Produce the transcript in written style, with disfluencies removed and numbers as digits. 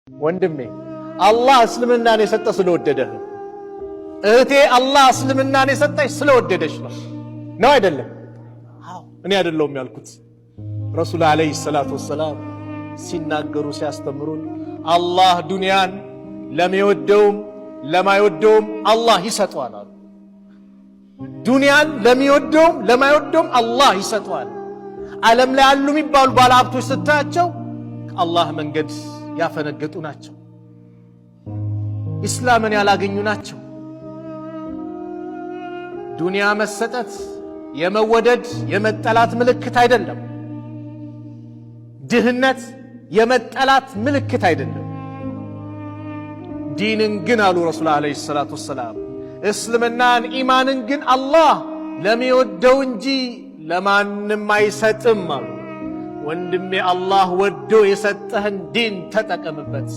ወንድሜ አላህ እስልምናን የሰጠ ስለወደደህ እህቴ አላህ እስልምናን የሰጠሽ ስለወደደሽ ነው አይደለም? አዎ እኔ አይደለሁም ያልኩት ረሱል አለይሂ ሰላቱ ወሰላም ሲናገሩ ሲያስተምሩን አላህ ዱንያን ለሚወደውም ለማይወደውም አላህ ይሰጠዋል አሉ። ዱንያን ለሚወደውም ለማይወደውም አላህ ይሰጠዋል። ዓለም ላይ ያሉ የሚባሉ ባለሀብቶች ስታያቸው አላህ መንገድ ያፈነገጡ ናቸው። ኢስላምን ያላገኙ ናቸው። ዱንያ መሰጠት የመወደድ የመጠላት ምልክት አይደለም። ድህነት የመጠላት ምልክት አይደለም። ዲንን ግን አሉ ረሱል አለይሂ ሰላቱ ወሰላም እስልምናን ኢማንን ግን አላህ ለሚወደው እንጂ ለማንም አይሰጥም አሉ። ወንድሜ አላህ ወዶ የሰጠህን ዲን ተጠቀምበት።